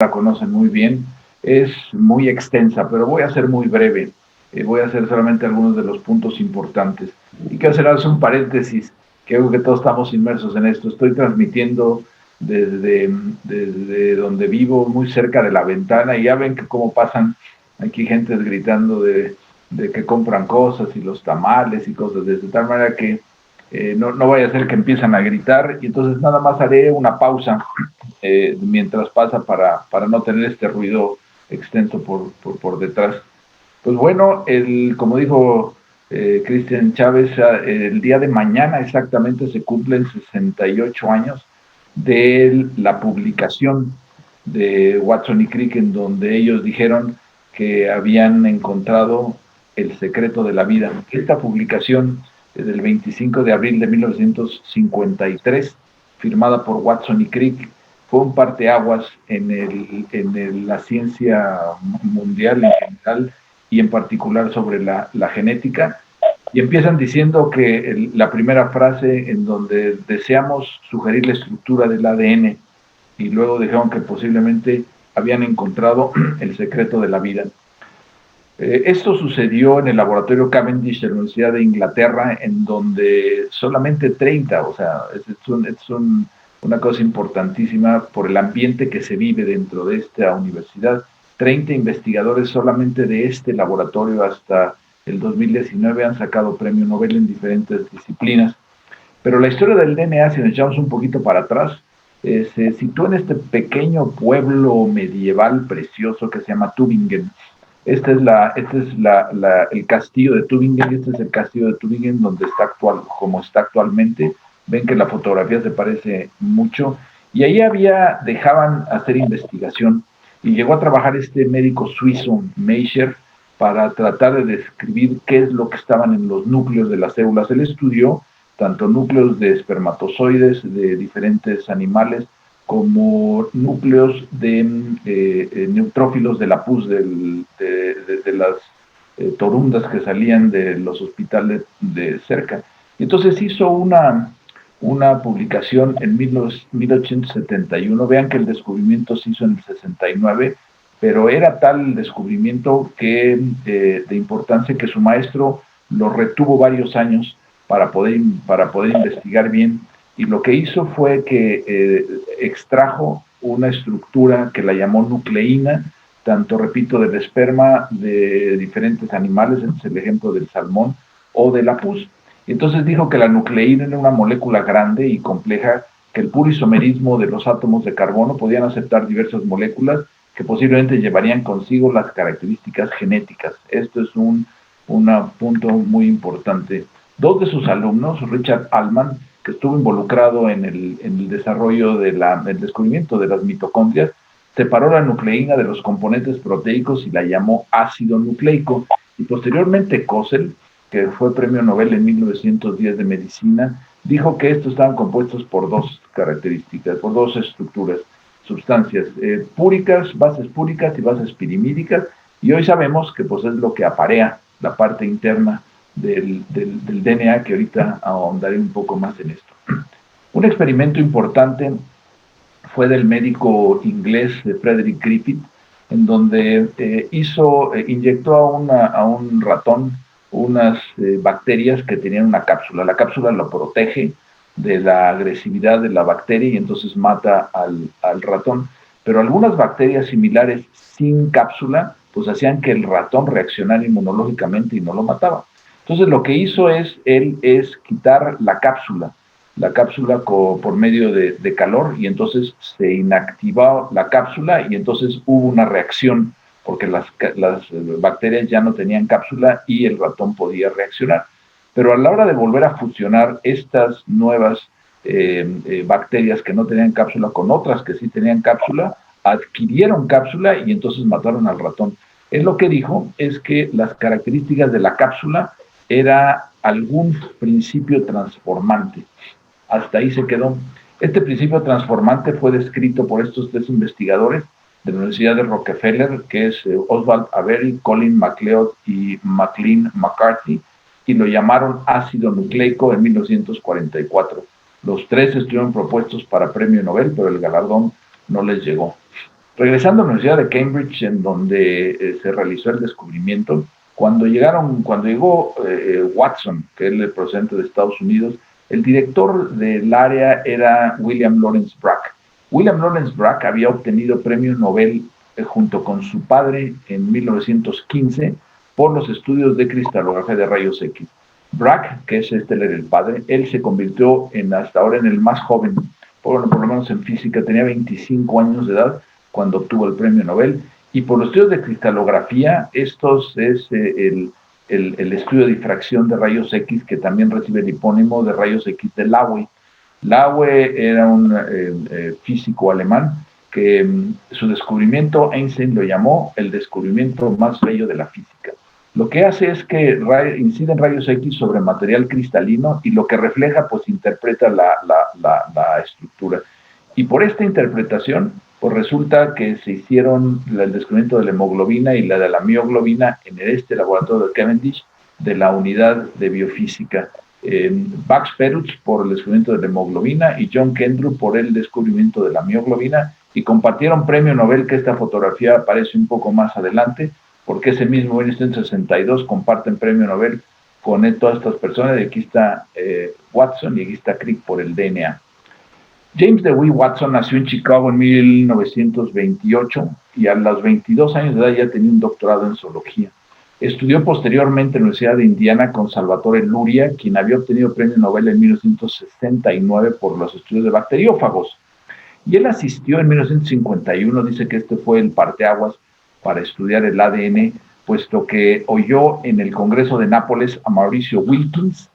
la conocen muy bien, es muy extensa, pero voy a ser muy breve. Voy a hacer solamente algunos de los puntos importantes. Y quiero hacer un paréntesis, que creo que todos estamos inmersos en esto. Estoy transmitiendo desde donde vivo, muy cerca de la ventana, y ya ven que cómo pasan aquí gentes gritando de que compran cosas y los tamales y cosas de tal manera que no vaya a ser que empiezan a gritar, y entonces nada más haré una pausa mientras pasa para no tener este ruido extenso por detrás. Pues bueno, como dijo Cristian Chávez, el día de mañana exactamente se cumplen 68 años de la publicación de Watson y Crick, en donde ellos dijeron que habían encontrado el secreto de la vida. Esta publicación del 25 de abril de 1953, firmada por Watson y Crick, fue un parteaguas en la ciencia mundial en general, y en particular sobre la genética. Y empiezan diciendo que la primera frase en donde deseamos sugerir la estructura del ADN, y luego dijeron que posiblemente habían encontrado el secreto de la vida. Esto sucedió en el laboratorio Cavendish de la Universidad de Inglaterra, en donde solamente 30, o sea, una cosa importantísima por el ambiente que se vive dentro de esta universidad. 30 investigadores solamente de este laboratorio hasta el 2019 han sacado premio Nobel en diferentes disciplinas. Pero la historia del DNA, si nos echamos un poquito para atrás, se sitúa en este pequeño pueblo medieval precioso que se llama Tübingen. El castillo de Tübingen. Este es el castillo de Tübingen donde como está actualmente. Ven que la fotografía se parece mucho. Y ahí dejaban hacer investigación, y llegó a trabajar este médico suizo, Meischer, para tratar de describir qué es lo que estaban en los núcleos de las células. Él estudió tanto núcleos de espermatozoides de diferentes animales como núcleos de neutrófilos de la pus, de las torundas que salían de los hospitales de cerca. Y entonces hizo una publicación en 1871. Vean que el descubrimiento se hizo en el 69, pero era tal el descubrimiento de importancia que su maestro lo retuvo varios años para poder investigar bien, y lo que hizo fue que extrajo una estructura que la llamó nucleína, tanto, repito, del esperma de diferentes animales, este es el ejemplo del salmón, o de la pus. Entonces dijo que la nucleína era una molécula grande y compleja, que el puro isomerismo de los átomos de carbono podían aceptar diversas moléculas que posiblemente llevarían consigo las características genéticas. Esto es un punto muy importante. Dos de sus alumnos, Richard Allman, que estuvo involucrado en el desarrollo del descubrimiento de las mitocondrias, separó la nucleína de los componentes proteicos y la llamó ácido nucleico. Y posteriormente Kossel, que fue premio Nobel en 1910 de medicina, dijo que estos estaban compuestos por dos características, por dos estructuras, sustancias púricas, bases púricas y bases pirimídicas, y hoy sabemos que pues es lo que aparea la parte interna del DNA, que ahorita ahondaré un poco más en esto. Un experimento importante fue del médico inglés Frederick Griffith, en donde inyectó a un ratón unas bacterias que tenían una cápsula. La cápsula lo protege de la agresividad de la bacteria y entonces mata al ratón. Pero algunas bacterias similares sin cápsula pues hacían que el ratón reaccionara inmunológicamente y no lo mataba. Entonces lo que hizo él es quitar la cápsula por medio de calor, y entonces se inactivó la cápsula y entonces hubo una reacción porque las bacterias ya no tenían cápsula y el ratón podía reaccionar. Pero a la hora de volver a fusionar estas nuevas bacterias que no tenían cápsula con otras que sí tenían cápsula, adquirieron cápsula y entonces mataron al ratón. Él lo que dijo es que las características de la cápsula era algún principio transformante. Hasta ahí se quedó. Este principio transformante fue descrito por estos tres investigadores de la Universidad de Rockefeller, que es Oswald Avery, Colin MacLeod y McLean McCarthy, y lo llamaron ácido nucleico en 1944. Los tres estuvieron propuestos para premio Nobel, pero el galardón no les llegó. Regresando a la Universidad de Cambridge, en donde se realizó el descubrimiento, cuando llegó Watson, que es el procedente de Estados Unidos, el director del área era William Lawrence Bragg. William Lawrence Bragg había obtenido premio Nobel junto con su padre en 1915 por los estudios de cristalografía de rayos X. Bragg, que es era el padre, él se convirtió hasta ahora en el más joven, por lo menos en física, tenía 25 años de edad cuando obtuvo el premio Nobel, y por los estudios de cristalografía, estos es el estudio de difracción de rayos X, que también recibe el hipónimo de rayos X de Laue. Laue era un físico alemán que su descubrimiento, Einstein lo llamó el descubrimiento más bello de la física. Lo que hace es que inciden rayos X sobre material cristalino y lo que refleja, pues interpreta la estructura. Y por esta interpretación, pues resulta que se hicieron el descubrimiento de la hemoglobina y la de la mioglobina en este laboratorio de Cavendish de la unidad de biofísica. Max Perutz por el descubrimiento de la hemoglobina y John Kendrew por el descubrimiento de la mioglobina, y compartieron premio Nobel, que esta fotografía aparece un poco más adelante, porque ese mismo 1962 comparten premio Nobel con todas estas personas, y aquí está Watson y aquí está Crick por el DNA. James Dewey Watson nació en Chicago en 1928 y a los 22 años de edad ya tenía un doctorado en zoología. Estudió posteriormente en la Universidad de Indiana con Salvatore Luria, quien había obtenido premio Nobel en 1969 por los estudios de bacteriófagos. Y él asistió en 1951, dice que este fue el parteaguas para estudiar el ADN, puesto que oyó en el Congreso de Nápoles a Mauricio Wilkins,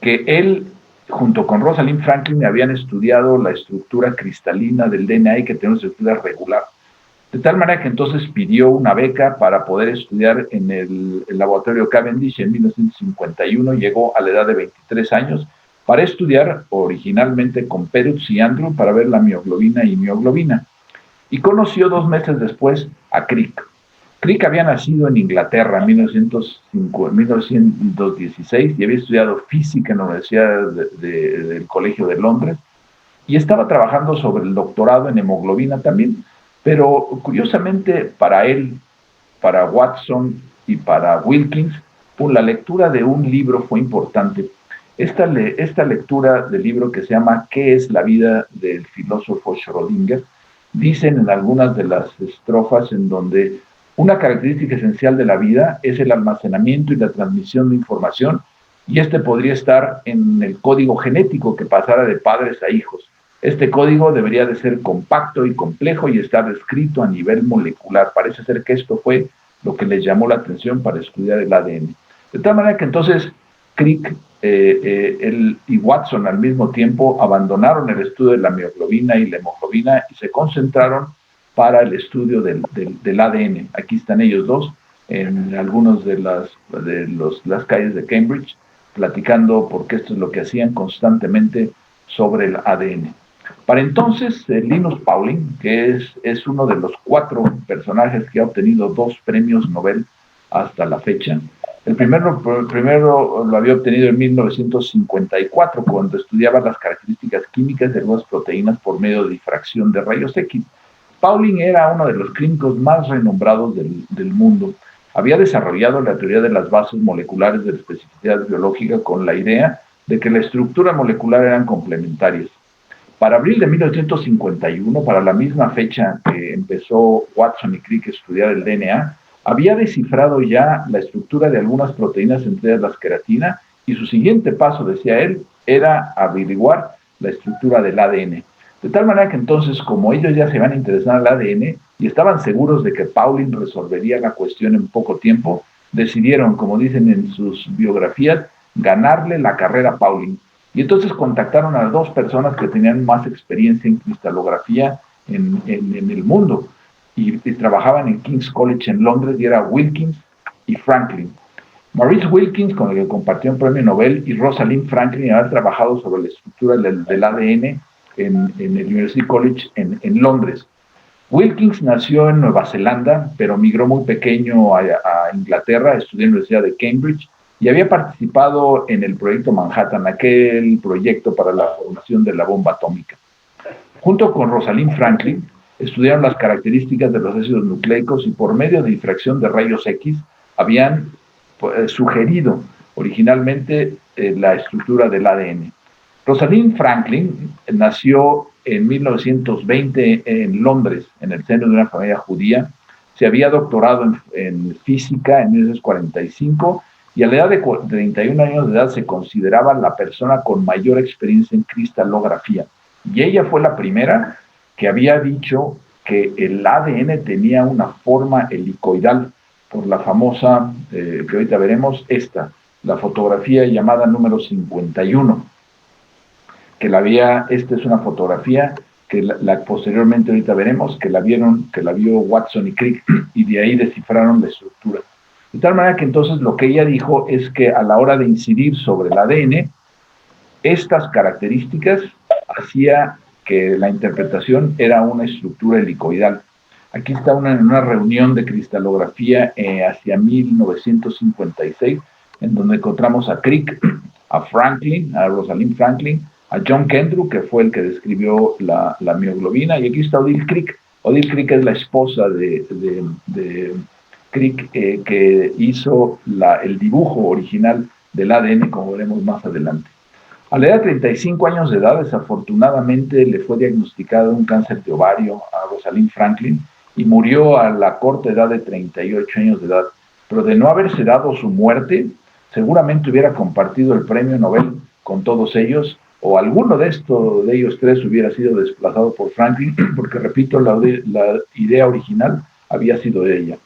que él, junto con Rosalind Franklin, habían estudiado la estructura cristalina del DNA y que tenía una estructura regular. De tal manera que entonces pidió una beca para poder estudiar en el laboratorio Cavendish en 1951, llegó a la edad de 23 años para estudiar originalmente con Perutz y Andrew para ver la mioglobina y mioglobina. Y conoció 2 meses después a Crick. Crick había nacido en Inglaterra en 1916 y había estudiado física en la Universidad del Colegio de Londres y estaba trabajando sobre el doctorado en hemoglobina también. Pero curiosamente para él, para Watson y para Wilkins, la lectura de un libro fue importante. Esta lectura del libro, que se llama ¿Qué es la vida del filósofo Schrödinger?, dicen en algunas de las estrofas en donde una característica esencial de la vida es el almacenamiento y la transmisión de información, y este podría estar en el código genético que pasara de padres a hijos. Este código debería de ser compacto y complejo y estar descrito a nivel molecular. Parece ser que esto fue lo que les llamó la atención para estudiar el ADN. De tal manera que entonces Crick él y Watson al mismo tiempo abandonaron el estudio de la mioglobina y la hemoglobina y se concentraron para el estudio del ADN. Aquí están ellos dos en algunos de las calles de Cambridge platicando, porque esto es lo que hacían constantemente sobre el ADN. Para entonces, Linus Pauling, que es uno de los 4 personajes que ha obtenido 2 premios Nobel hasta la fecha. El primero lo había obtenido en 1954, cuando estudiaba las características químicas de algunas proteínas por medio de difracción de rayos X. Pauling era uno de los químicos más renombrados del mundo. Había desarrollado la teoría de las bases moleculares de la especificidad biológica con la idea de que la estructura molecular eran complementarias. Para abril de 1951, para la misma fecha que empezó Watson y Crick a estudiar el DNA, había descifrado ya la estructura de algunas proteínas, entre ellas las queratina, y su siguiente paso, decía él, era averiguar la estructura del ADN. De tal manera que entonces, como ellos ya se iban a interesar al ADN y estaban seguros de que Pauling resolvería la cuestión en poco tiempo, decidieron, como dicen en sus biografías, ganarle la carrera a Pauling. Y entonces contactaron a 2 personas que tenían más experiencia en cristalografía en el mundo y trabajaban en King's College en Londres, y era Wilkins y Franklin. Maurice Wilkins, con el que compartió un premio Nobel, y Rosalind Franklin habían trabajado sobre la estructura del ADN en el University College en Londres. Wilkins nació en Nueva Zelanda, pero migró muy pequeño a Inglaterra, estudió en la Universidad de Cambridge y había participado en el proyecto Manhattan, aquel proyecto para la formación de la bomba atómica. Junto con Rosalind Franklin, Estudiaron las características de los ácidos nucleicos y por medio de difracción de rayos X habían sugerido originalmente la estructura del ADN. Rosalind Franklin nació en 1920 en Londres, en el seno de una familia judía. Se había doctorado en física en 1945 y a la edad de 31 años de edad se consideraba la persona con mayor experiencia en cristalografía. Y ella fue la primera que había dicho que el ADN tenía una forma helicoidal por la famosa, que ahorita veremos, la fotografía llamada número 51. Esta es una fotografía que posteriormente ahorita veremos, que la vio Watson y Crick, y de ahí descifraron la estructura. De tal manera que entonces lo que ella dijo es que a la hora de incidir sobre el ADN, estas características hacía que la interpretación era una estructura helicoidal. Aquí está una reunión de cristalografía hacia 1956, en donde encontramos a Crick, a Franklin, a Rosalind Franklin, a John Kendrick, que fue el que describió la mioglobina, y aquí está Odile Crick. Odile Crick es la esposa de Crick, que hizo el dibujo original del ADN, como veremos más adelante. A la edad de 35 años de edad, desafortunadamente, le fue diagnosticado un cáncer de ovario a Rosalind Franklin y murió a la corta edad de 38 años de edad. Pero de no haberse dado su muerte, seguramente hubiera compartido el premio Nobel con todos ellos, o alguno de ellos tres hubiera sido desplazado por Franklin, porque, repito, la idea original había sido de ella.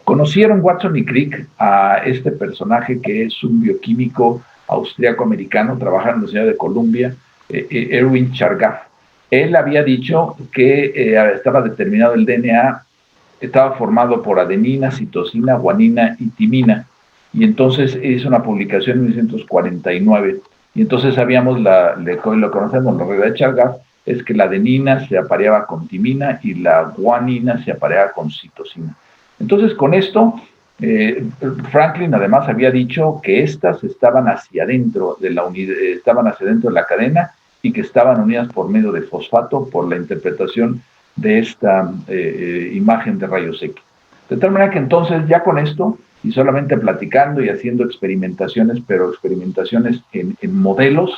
Conocieron Watson y Crick a este personaje que es un bioquímico austriaco-americano, trabaja en la Universidad de Columbia, Erwin Chargaff. Él había dicho que estaba determinado el DNA, estaba formado por adenina, citosina, guanina y timina, y entonces hizo una publicación en 1949, y entonces sabíamos, lo conocemos, la regla de Chargaff, es que la adenina se apareaba con timina y la guanina se apareaba con citosina. Entonces, con esto, Franklin además había dicho que estas estaban hacia adentro de la cadena y que estaban unidas por medio de fosfato por la interpretación de esta imagen de rayos X. De tal manera que entonces ya con esto, y solamente platicando y haciendo experimentaciones, pero experimentaciones en modelos,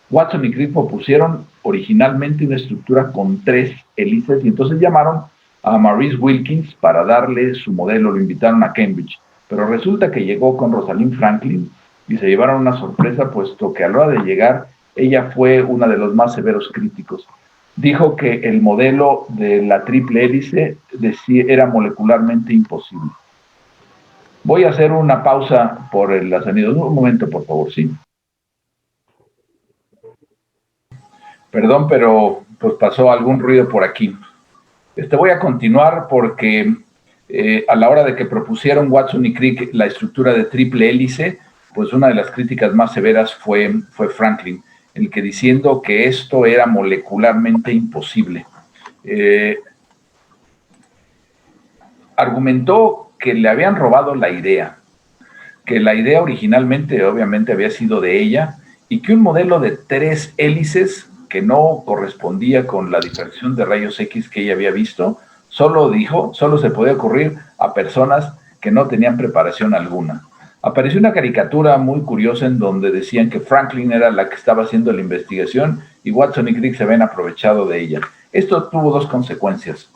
Watson y Crick propusieron originalmente una estructura con 3 hélices y entonces llamaron a Maurice Wilkins para darle su modelo, lo invitaron a Cambridge, pero resulta que llegó con Rosalind Franklin y se llevaron una sorpresa, puesto que a la hora de llegar, ella fue una de los más severos críticos. Dijo que el modelo de la triple hélice era molecularmente imposible. Voy a hacer una pausa por el sonido. Un momento, por favor, ¿sí? Perdón, pero pues pasó algún ruido por aquí. Voy a continuar porque a la hora de que propusieron Watson y Crick la estructura de triple hélice, pues una de las críticas más severas fue Franklin, el que diciendo que esto era molecularmente imposible. Argumentó que le habían robado la idea, que la idea originalmente obviamente había sido de ella y que un modelo de 3 hélices que no correspondía con la difracción de rayos X que ella había visto, solo se podía ocurrir a personas que no tenían preparación alguna. Apareció una caricatura muy curiosa en donde decían que Franklin era la que estaba haciendo la investigación y Watson y Crick se habían aprovechado de ella. Esto tuvo 2 consecuencias.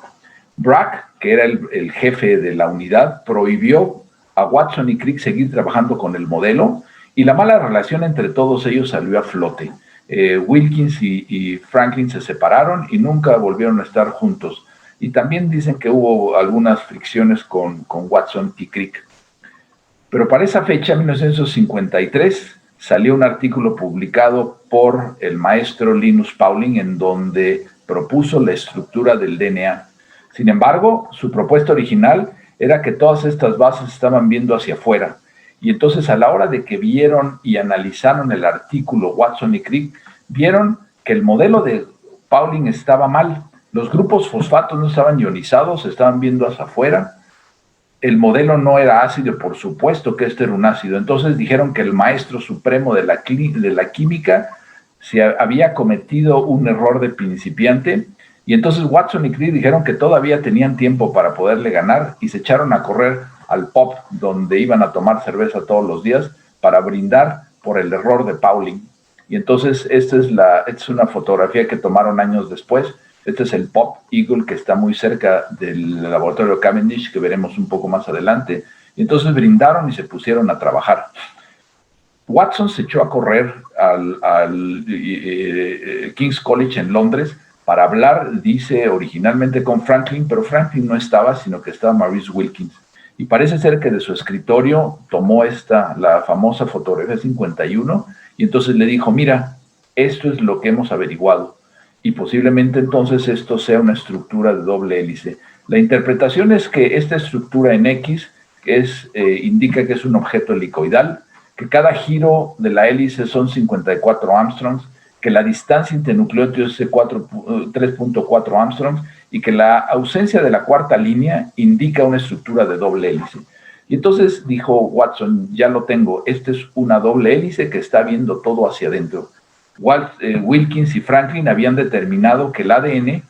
Bragg, que era el jefe de la unidad, prohibió a Watson y Crick seguir trabajando con el modelo y la mala relación entre todos ellos salió a flote. Wilkins y Franklin se separaron y nunca volvieron a estar juntos. Y también dicen que hubo algunas fricciones con Watson y Crick. Pero para esa fecha, 1953, salió un artículo publicado por el maestro Linus Pauling en donde propuso la estructura del DNA. Sin embargo, su propuesta original era que todas estas bases estaban viendo hacia afuera. Y entonces a la hora de que vieron y analizaron el artículo Watson y Crick, vieron que el modelo de Pauling estaba mal. Los grupos fosfatos no estaban ionizados, estaban viendo hacia afuera. El modelo no era ácido, por supuesto que este era un ácido. Entonces dijeron que el maestro supremo de la química se había cometido un error de principiante Y entonces Watson y Crick dijeron que todavía tenían tiempo para poderle ganar y se echaron a correr al pub donde iban a tomar cerveza todos los días para brindar por el error de Pauling. Y entonces esta es una fotografía que tomaron años después. Este es el Pop Eagle que está muy cerca del laboratorio Cavendish, que veremos un poco más adelante. Y entonces brindaron y se pusieron a trabajar. Watson se echó a correr al King's College en Londres para hablar, dice, originalmente con Franklin, pero Franklin no estaba, sino que estaba Maurice Wilkins. Y parece ser que de su escritorio tomó la famosa fotografía 51, y entonces le dijo, mira, esto es lo que hemos averiguado, y posiblemente entonces esto sea una estructura de doble hélice. La interpretación es que esta estructura en X indica que es un objeto helicoidal, que cada giro de la hélice son 54 Armstrongs, que la distancia internucleótidos es 3.4 Armstrongs y que la ausencia de la cuarta línea indica una estructura de doble hélice. Y entonces dijo Watson, ya lo tengo, esta es una doble hélice que está viendo todo hacia adentro. Wilkins y Franklin habían determinado que el ADN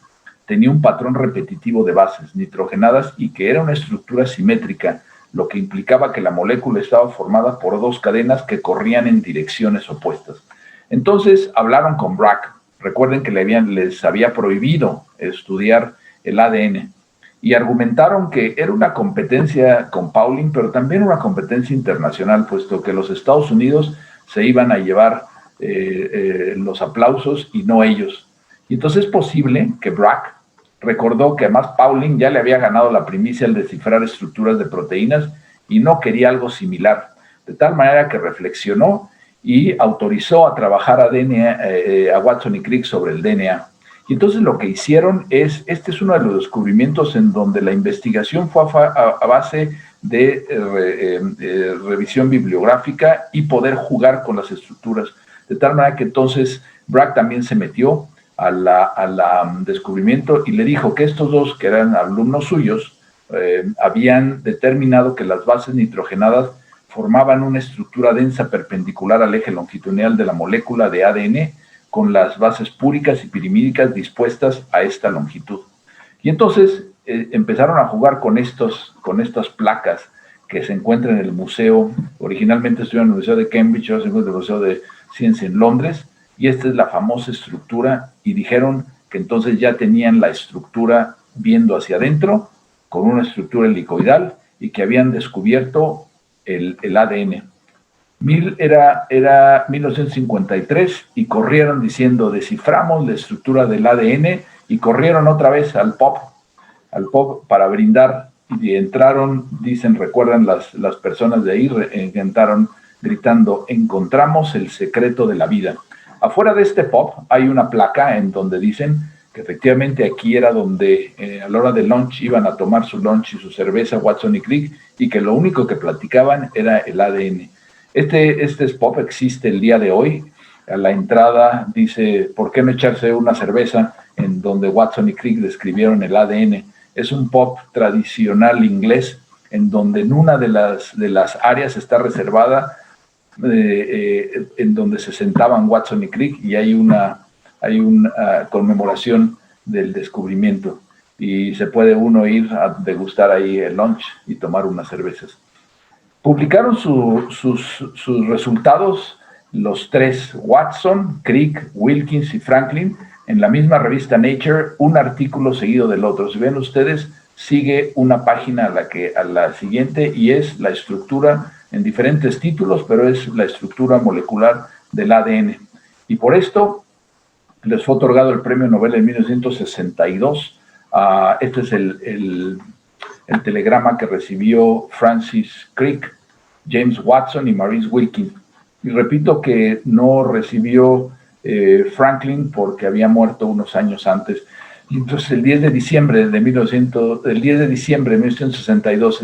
tenía un patrón repetitivo de bases nitrogenadas y que era una estructura simétrica, lo que implicaba que la molécula estaba formada por dos cadenas que corrían en direcciones opuestas. Entonces hablaron con Bragg. Recuerden que les había prohibido estudiar el ADN y argumentaron que era una competencia con Pauling, pero también una competencia internacional, puesto que los Estados Unidos se iban a llevar los aplausos y no ellos. Y entonces es posible que Bragg recordó que además Pauling ya le había ganado la primicia al descifrar estructuras de proteínas y no quería algo similar, de tal manera que reflexionó y autorizó a trabajar a Watson y Crick sobre el DNA. Y entonces lo que hicieron este es uno de los descubrimientos en donde la investigación fue a base de revisión bibliográfica y poder jugar con las estructuras, de tal manera que entonces Bragg también se metió al descubrimiento y le dijo que estos dos, que eran alumnos suyos, habían determinado que las bases nitrogenadas formaban una estructura densa perpendicular al eje longitudinal de la molécula de ADN con las bases púricas y pirimídicas dispuestas a esta longitud. Y entonces empezaron a jugar con estas placas que se encuentran en el museo. Originalmente estuvieron en el Museo de Cambridge, ahora se encuentra en el Museo de Ciencia en Londres, y esta es la famosa estructura, y dijeron que entonces ya tenían la estructura viendo hacia adentro, con una estructura helicoidal, y que habían descubierto el ADN. Era 1953 y corrieron diciendo, desciframos la estructura del ADN, y corrieron otra vez al pub para brindar, y entraron, dicen, recuerdan las personas de ahí, entraron gritando, encontramos el secreto de la vida. Afuera de este pub hay una placa en donde dicen que efectivamente aquí era donde a la hora del lunch iban a tomar su lunch y su cerveza Watson y Crick, y que lo único que platicaban era el ADN. Este pub existe el día de hoy. A la entrada dice, ¿por qué no echarse una cerveza? En donde Watson y Crick describieron el ADN. Es un pub tradicional inglés en donde en una de las áreas está reservada en donde se sentaban Watson y Crick, y hay una conmemoración del descubrimiento, y se puede uno ir a degustar ahí el lunch y tomar unas cervezas. Publicaron sus resultados los tres, Watson, Crick, Wilkins y Franklin, en la misma revista Nature, un artículo seguido del otro. Si ven ustedes, sigue una página a la siguiente, y es la estructura en diferentes títulos, pero es la estructura molecular del ADN. Y por esto les fue otorgado el premio Nobel en 1962. Este es el telegrama que recibió Francis Crick, James Watson y Maurice Wilkins. Y repito que no recibió Franklin porque había muerto unos años antes. Y entonces el 10 de diciembre de 1962,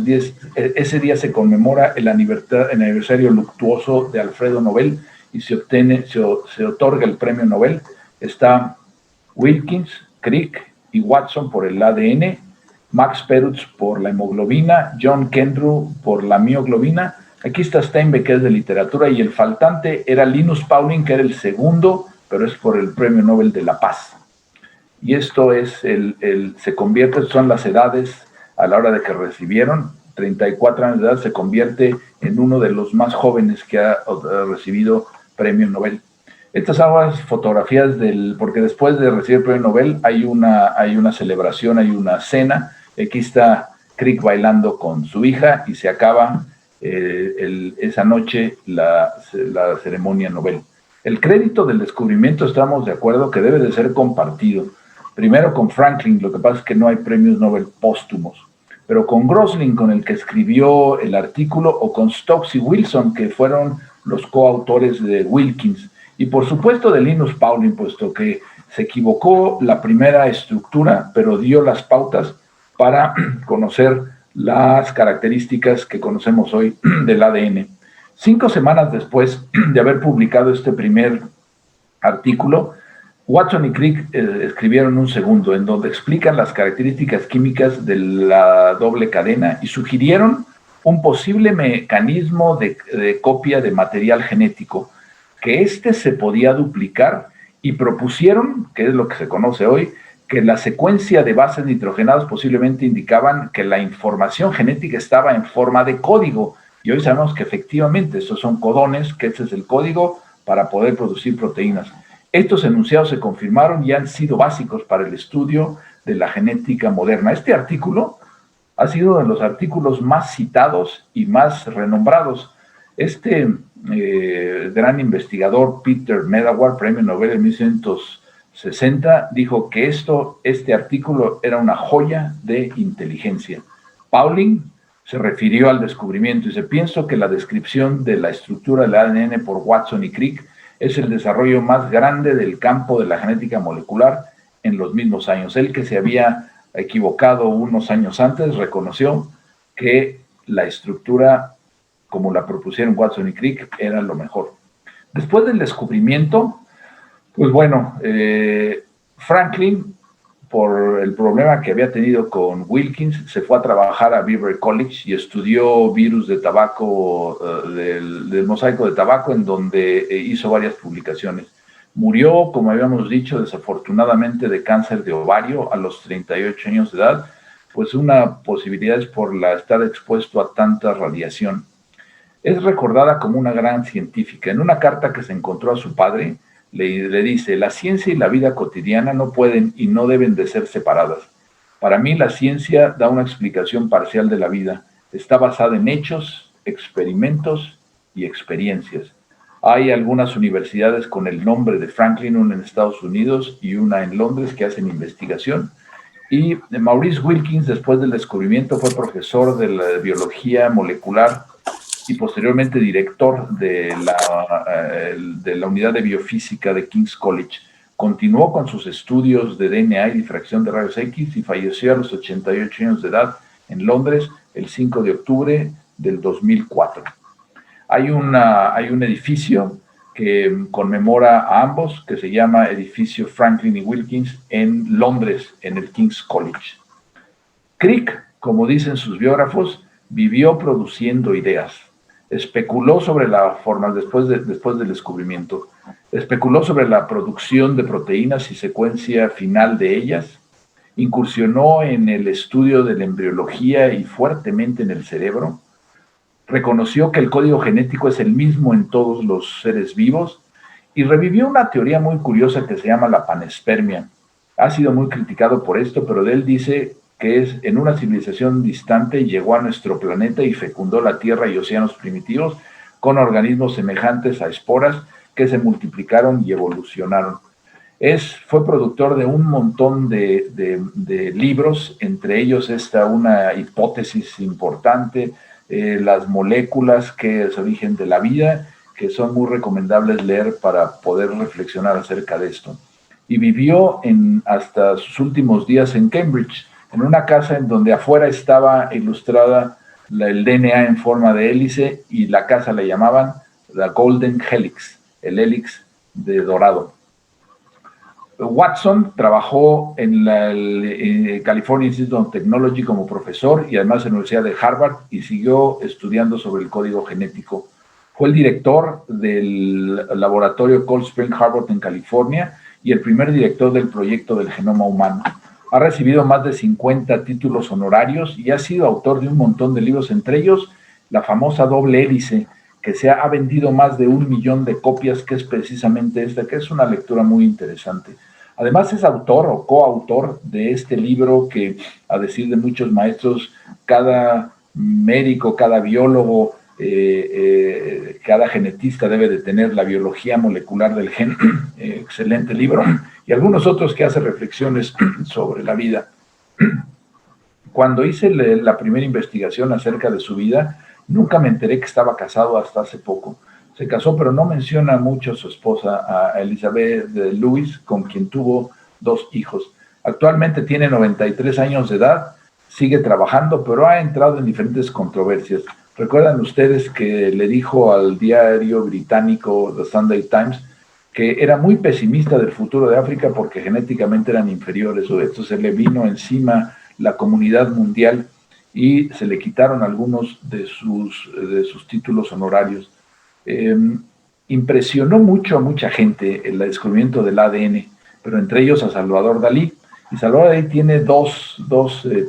ese día se conmemora el aniversario luctuoso de Alfredo Nobel, y se otorga el premio Nobel. Está Wilkins, Crick y Watson por el ADN, Max Perutz por la hemoglobina, John Kendrew por la mioglobina. Aquí está Steinbeck, que es de literatura, y el faltante era Linus Pauling, que era el segundo, pero es por el premio Nobel de la Paz. y esto es se convierte, son las edades a la hora de que recibieron, 34 años de edad, se convierte en uno de los más jóvenes que ha recibido premio Nobel. Estas son las fotografías porque después de recibir el premio Nobel hay una celebración, hay una cena. Aquí está Crick bailando con su hija y se acaba esa noche la ceremonia Nobel. El crédito del descubrimiento, estamos de acuerdo que debe de ser compartido. Primero con Franklin, lo que pasa es que no hay premios Nobel póstumos, pero con Gosling, con el que escribió el artículo, o con Stokes y Wilson, que fueron los coautores de Wilkins, y por supuesto de Linus Pauling, puesto que se equivocó la primera estructura, pero dio las pautas para conocer las características que conocemos hoy del ADN. 5 semanas después de haber publicado este primer artículo, Watson y Crick escribieron un segundo, en donde explican las características químicas de la doble cadena y sugirieron un posible mecanismo de copia de material genético, que se podía duplicar, y propusieron, que es lo que se conoce hoy, que la secuencia de bases nitrogenadas posiblemente indicaban que la información genética estaba en forma de código, y hoy sabemos que efectivamente estos son codones, que ese es el código para poder producir proteínas. Estos enunciados se confirmaron y han sido básicos para el estudio de la genética moderna. Este artículo ha sido uno de los artículos más citados y más renombrados. Gran investigador Peter Medawar, premio Nobel en 1960, dijo que este artículo era una joya de inteligencia. Pauling se refirió al descubrimiento y dice: pienso que la descripción de la estructura del ADN por Watson y Crick es el desarrollo más grande del campo de la genética molecular en los mismos años. Él, que se había equivocado unos años antes, reconoció que la estructura, como la propusieron Watson y Crick, era lo mejor. Después del descubrimiento, pues bueno, Franklin, por el problema que había tenido con Wilkins, se fue a trabajar a Beaver College y estudió virus de tabaco, del mosaico de tabaco, en donde hizo varias publicaciones. Murió, como habíamos dicho, desafortunadamente de cáncer de ovario a los 38 años de edad, pues una posibilidad es por estar expuesto a tanta radiación. Es recordada como una gran científica. En una carta que se encontró a su padre, le dice: la ciencia y la vida cotidiana no pueden y no deben de ser separadas. Para mí la ciencia da una explicación parcial de la vida. Está basada en hechos, experimentos y experiencias. Hay algunas universidades con el nombre de Franklin, una en Estados Unidos y una en Londres, que hacen investigación. Y Maurice Wilkins, después del descubrimiento, fue profesor de la biología molecular y posteriormente director de la unidad de biofísica de King's College. Continuó con sus estudios de DNA y difracción de rayos X y falleció a los 88 años de edad en Londres el 5 de octubre del 2004. Hay un edificio que conmemora a ambos, que se llama Edificio Franklin y Wilkins, en Londres, en el King's College. Crick, como dicen sus biógrafos, vivió produciendo ideas. Especuló sobre la forma después del descubrimiento. Especuló sobre la producción de proteínas y secuencia final de ellas. Incursionó en el estudio de la embriología y fuertemente en el cerebro. Reconoció que el código genético es el mismo en todos los seres vivos y revivió una teoría muy curiosa que se llama la panspermia. Ha sido muy criticado por esto, pero él dice que es en una civilización distante llegó a nuestro planeta y fecundó la tierra y océanos primitivos con organismos semejantes a esporas que se multiplicaron y evolucionaron. Fue productor de un montón de libros, entre ellos una hipótesis importante, las moléculas, que es el origen de la vida, que son muy recomendables leer para poder reflexionar acerca de esto. Y vivió hasta sus últimos días en Cambridge, en una casa en donde afuera estaba ilustrada el DNA en forma de hélice, y la casa le llamaban la Golden Helix, el hélix de dorado. Watson trabajó en el California Institute of Technology como profesor y además en la Universidad de Harvard, y siguió estudiando sobre el código genético. Fue el director del laboratorio Cold Spring Harbor en California y el primer director del proyecto del genoma humano. Ha recibido más de 50 títulos honorarios y ha sido autor de un montón de libros, entre ellos la famosa Doble Hélice, que ha vendido más de 1 millón de copias, que es precisamente esta, que es una lectura muy interesante. Además es autor o coautor de este libro que, a decir de muchos maestros, cada médico, cada biólogo, cada genetista debe de tener, La biología molecular del gen, excelente libro, y algunos otros que hace reflexiones sobre la vida. Cuando hice la primera investigación acerca de su vida, nunca me enteré que estaba casado hasta hace poco. Se casó, pero no menciona mucho a su esposa, a Elizabeth Lewis, con quien tuvo 2 hijos. Actualmente tiene 93 años de edad, sigue trabajando, pero ha entrado en diferentes controversias. ¿Recuerdan ustedes que le dijo al diario británico The Sunday Times que era muy pesimista del futuro de África porque genéticamente eran inferiores? O esto se le vino encima la comunidad mundial y se le quitaron algunos de sus títulos honorarios. Impresionó mucho a mucha gente el descubrimiento del ADN, pero entre ellos a Salvador Dalí. Y Salvador Dalí tiene dos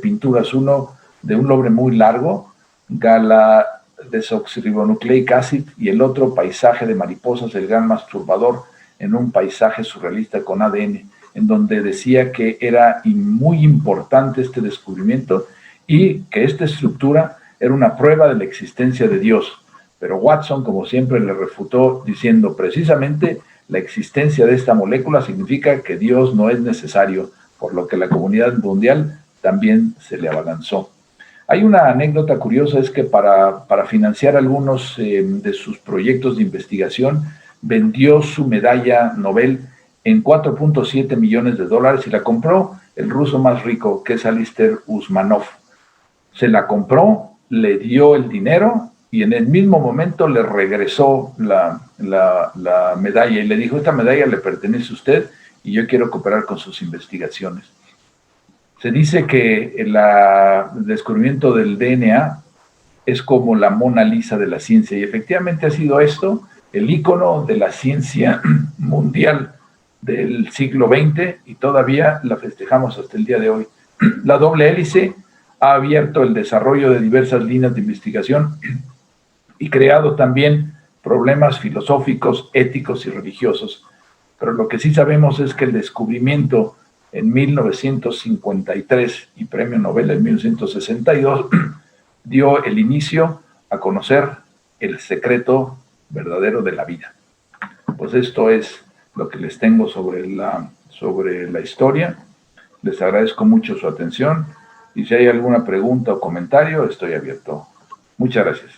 pinturas, uno de un lobre muy largo, Gala-desoxirribonucleic acid, y el otro, Paisaje de mariposas, el gran masturbador, en un paisaje surrealista con ADN, en donde decía que era muy importante este descubrimiento y que esta estructura era una prueba de la existencia de Dios. Pero Watson, como siempre, le refutó diciendo precisamente la existencia de esta molécula significa que Dios no es necesario, por lo que la comunidad mundial también se le abalanzó. Hay una anécdota curiosa, es que para financiar algunos de sus proyectos de investigación, vendió su medalla Nobel en $4.7 millones y la compró el ruso más rico, que es Alister Usmanov. Se la compró, le dio el dinero y en el mismo momento le regresó la medalla y le dijo: esta medalla le pertenece a usted y yo quiero cooperar con sus investigaciones. Se dice que el descubrimiento del DNA es como la Mona Lisa de la ciencia, y efectivamente ha sido esto el ícono de la ciencia mundial del siglo XX, y todavía la festejamos hasta el día de hoy. La doble hélice ha abierto el desarrollo de diversas líneas de investigación y creado también problemas filosóficos, éticos y religiosos. Pero lo que sí sabemos es que el descubrimiento en 1953 y premio Nobel en 1962 dio el inicio a conocer el secreto verdadero de la vida. Pues esto es lo que les tengo sobre la historia. Les agradezco mucho su atención y si hay alguna pregunta o comentario, estoy abierto. Muchas gracias.